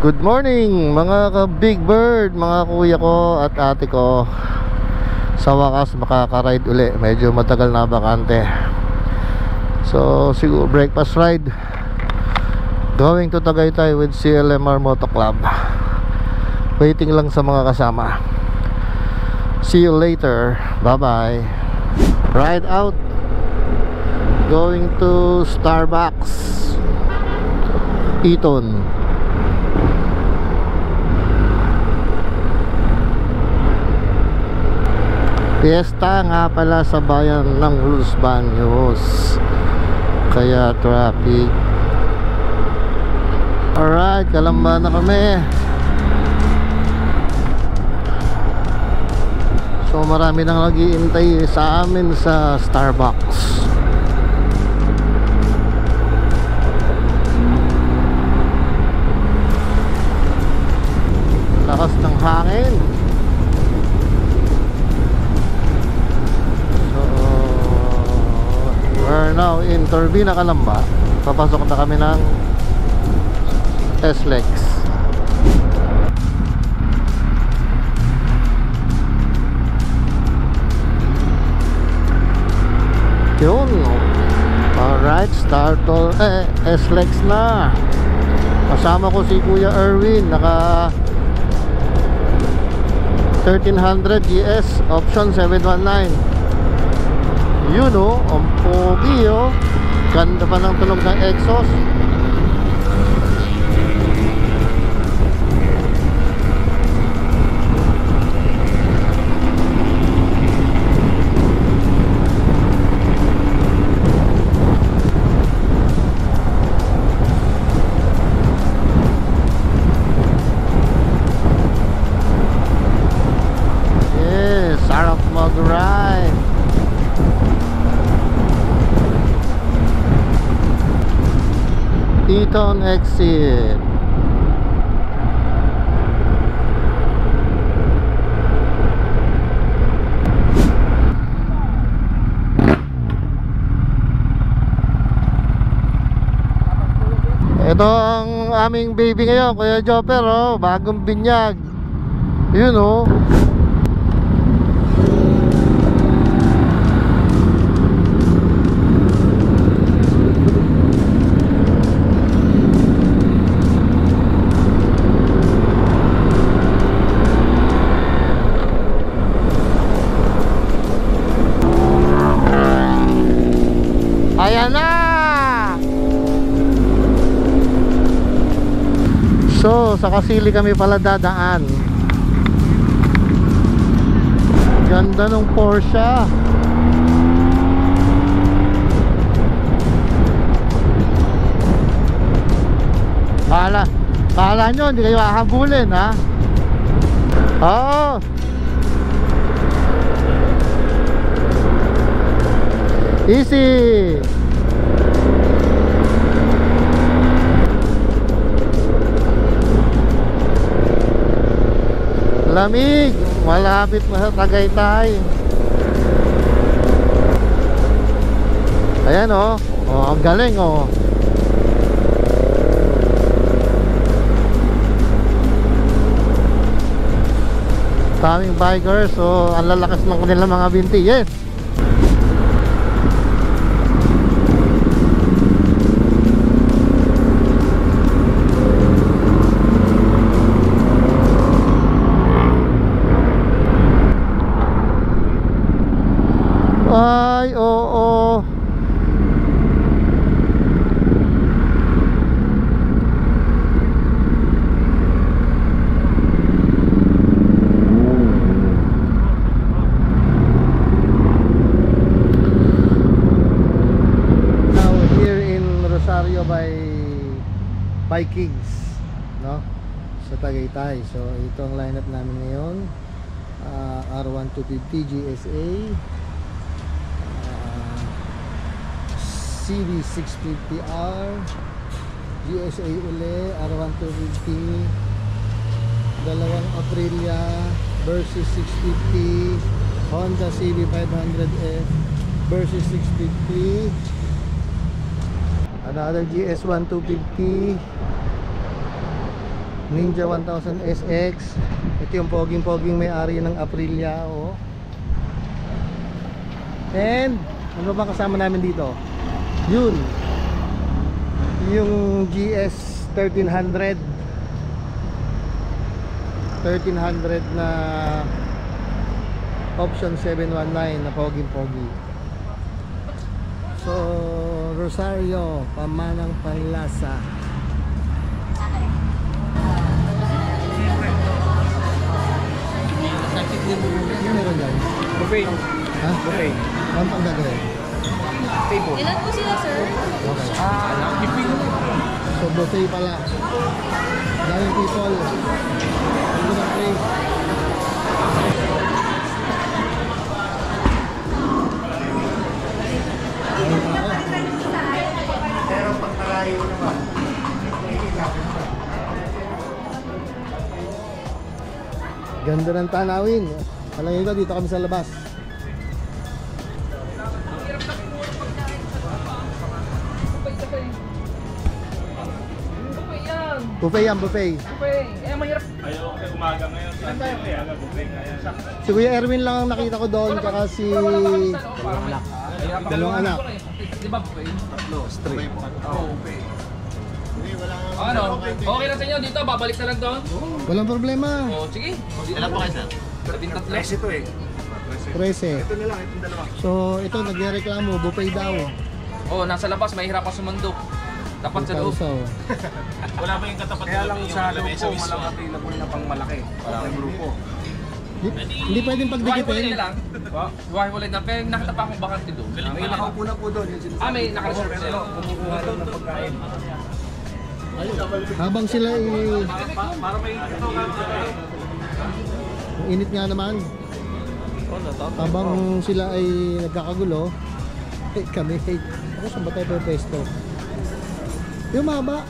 Good morning mga ka-Big Bird, mga kuya ko at ate ko. Sa wakas makaka-ride uli. Medyo matagal na bakante. So siguro breakfast ride. Going to Tagaytay with CLMR Moto Club. Waiting lang sa mga kasama. See you later. Bye bye. Ride out. Going to Starbucks Eton. Fiesta nga pala sa bayan ng Los Baños, kaya traffic. Alright, Kalamba na kami. So marami nang nag-iintay sa amin sa Starbucks. Lakas ng hangin. We're now in Turbina, Kalamba. Papasok na kami ng SLEX. Yun. Alright, SLEX na. Kasama ko si Kuya Erwin. Naka 1300 GS option 719. Yun o, ang pogi o. Ganda pa ng tunog ng exhaust. Yes, sarap mag-ride. Eton exit. Ito ang aming baby ngayon, Kuya Jopper, oh, bagong binyag. Yun oh. Ayan na. So sa Kasili kami pala dadaan. Ganda ng Porsche. Kala nyo hindi kayo hahabulin, ha? Oo. Easy. Lamig, malapit na sa Tagaytay. Ayan oh, oh, ang galing oh. Daming bikers, so ang lalakas ng kanilang mga binti. Yes. Ay, oo. Now here in Rosario by Kings, no? Sa Tagaytay. So ito ang lineup namin ngayon. R1250 GSA, CV650R, GSA uli, R1250, dalawang Aprilia versus 650, Honda CB500F versus 650, another GS1250, Ninja 1000 SX. Ito yung poging-poging may-ari ng Aprilia, oh. And ano ba kasama namin dito? Yun, yung GS 1300 na option 719 na poging-pogi. So Rosario, Pamanang Panlasa. Ano meron dyan? Buffet. Ha? Buffet. Ano pang gagawin? Table. Ilan po sila, sir? Okay. Tipping. So buffet pala. Daming people. Hindi na place. Pero pag malayo naman. Ganda ng tanawin. Alam nyo, dito kami sa labas. Buffet yan, buffet. Eh, mahirap. Ayaw kasi umaga ngayon. Kaya buffet ngayon. Si Kuya Erwin lang ang nakita ko doon, tsaka si dalawang anak. Di ba buffet? Tatlo. Straight. Oo, buffet. Ano? Okay na sa inyo dito? Babalik na lang doon? Walang problema. O, sige. Ilan pa kayo, sir? 13 ito eh. 13. Ito na lang, itong dalawa. So ito nagrereklamo, buffet daw. Oo, nasa labas, mahirap pa sumandok. Dapat sa loob. So, Wala ba yung katapat Kaya lang sa loob lamesa ko, mismo? walang available na pang malaki. Walang grupo. hindi pwedeng Buhay-walay pagdikitin. na lang. Buhay-walay na. Pero nakita pa akong bakante doon. May nakaupo na po doon. May naka-reserve sila. Kumukuha lang ng pagkain. Habang sila Para may ito init nga naman. Habang sila ay nagkakagulo, kami, ako saan ba tayo pwesto? Yung maba.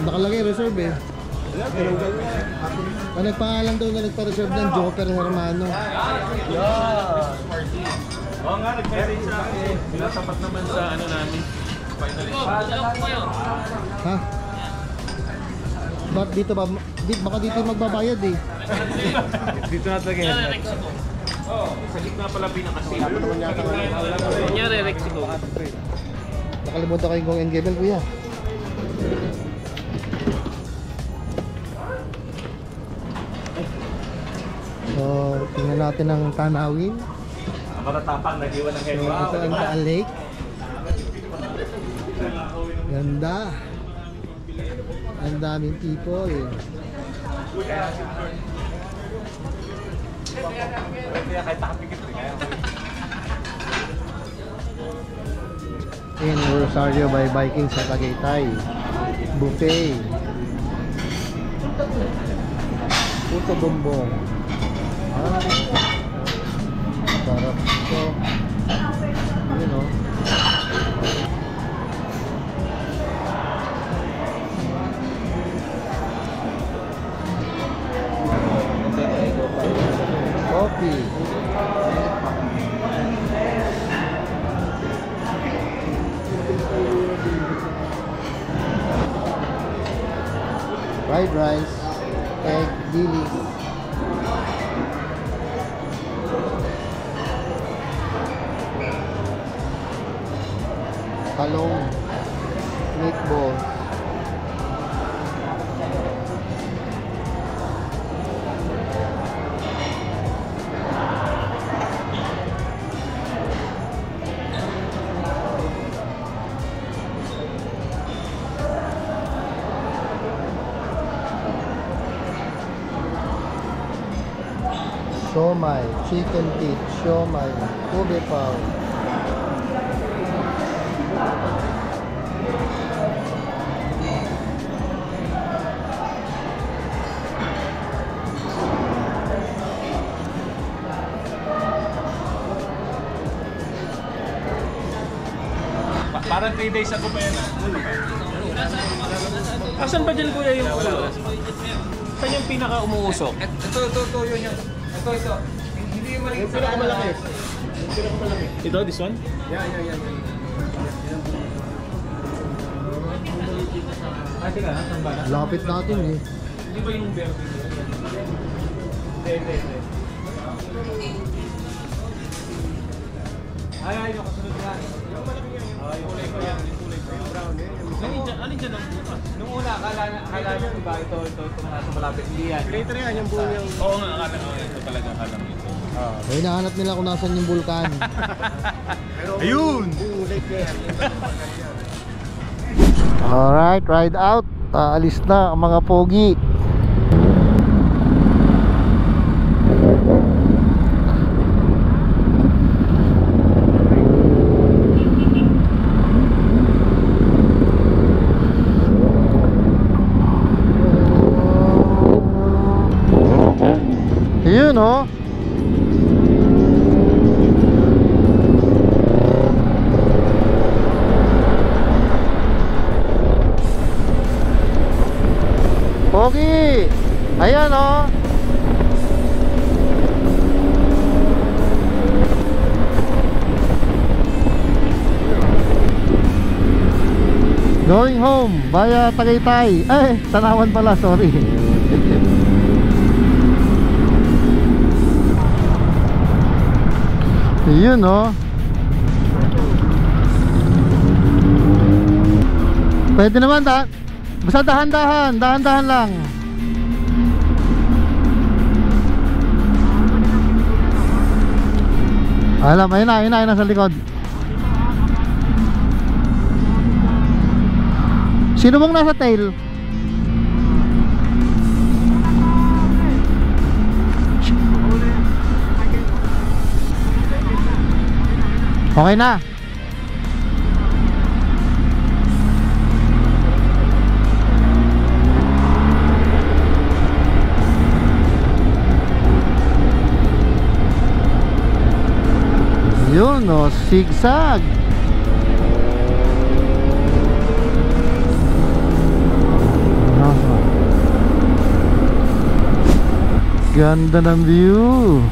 Nakalagay reserve eh. Ang nagpangalan daw na nagpa-reserve ng Joker Hermano. Oo nga, nag-message sa akin. Pinatapat naman sa ano namin. Ha? Ba't dito ba? Baka dito magbabayad eh. Dito na talaga yan. Oo, sa gitna pala pinakasin. Kunyari, Rexico. Nakalimutan ko yung engagement kuya. So, tingnan natin ang tanawin. Matatapang, nag-iwan ng So, head. ito ang Taal Lake. Ganda. Ang daming people. Kaya kahit nakapikit rin kaya. In Rosario by Biking sa Tagaytay. Buffet. Puto bombong. Sarap ito. Yun o. Coffee. Fried rice, egg, dilis. Talong, meatballs. Siomai, chicken feet, siomai, ube pao. Parang 3 days ago pa yan. Asan ba dyan kuya yung ulo? Saan yung pinaka-umuusok? Ito, yun yan. Ito. Hindi yung maliit sa Pinakamalaki. Ito, this one? Yan. Ah, teka, saan ba na? Lapit natin eh. Hindi ba yung bear? Hindi. Ay, nakasunod na. Yung malaki yan. Yung kulay ko yan. Yung brown eh. Alin dyan ang bukas? Nung una, akala nyo ba ito nasa malapit. Hindi yan. Creator yan, yung buo yung... Oo nga, akala ko ito talaga akala mo ito. May hinahanap nila kung nasan yung vulkan. Ayun! Buo lake yan. Alright, ride out. Alis na ang mga pogi. Yun oh. Pogi. Ayan oh. Going home via Tagaytay. Ay, Tanawan pala, sorry. Yun oh. Pwede naman basta dahan-dahan lang. Alam, ayun na sa likod. Sino mong nasa tail? Okay na. Yun o, zigzag. Ganda ng view.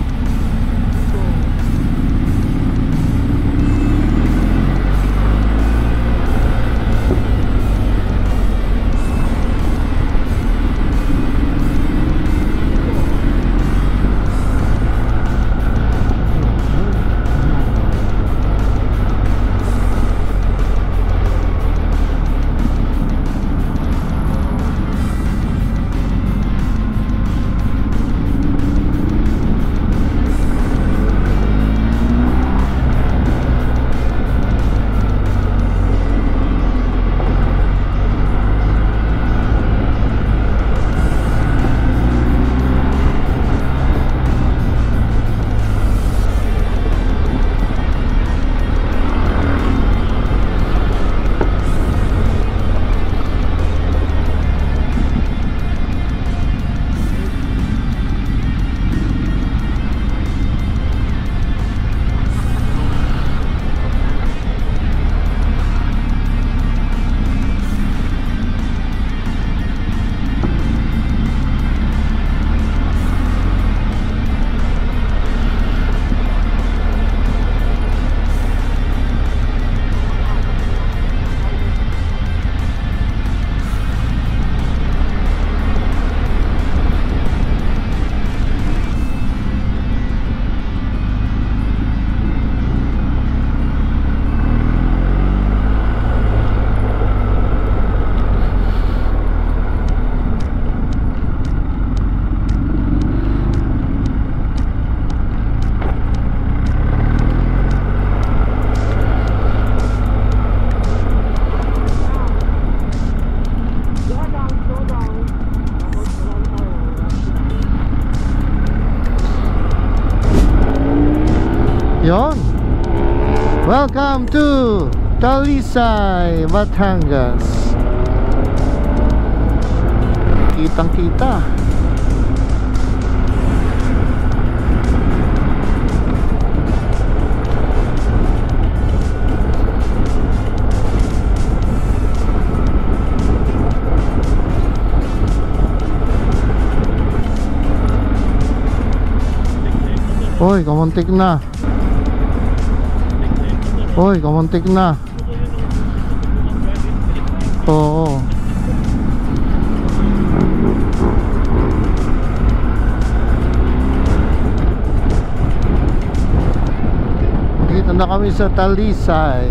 Yon. Welcome to Talisay, Batangas. Kitang-kita. Uy, kamuntik na. Uy, kamuntik na. Oo. Dito na kami sa Talisay.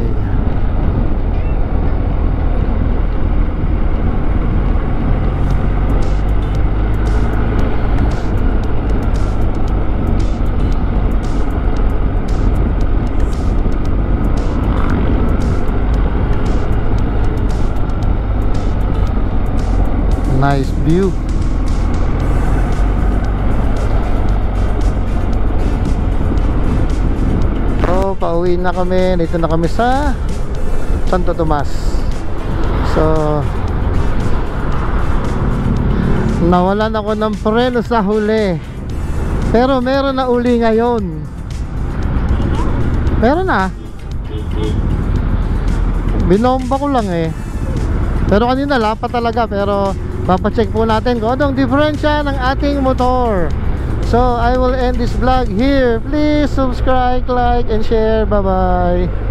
Nice view. So, pauwi na kami. Dito na kami sa Santo Tomas. So, nawalan ako ng preno sa huli. Pero meron na uli ngayon. Meron na. Binomba ko lang eh. Pero kanina lapa talaga. Pero papacheck po natin kung anong diferensya ng ating motor. So I will end this vlog here. Please subscribe, like, and share. Bye bye.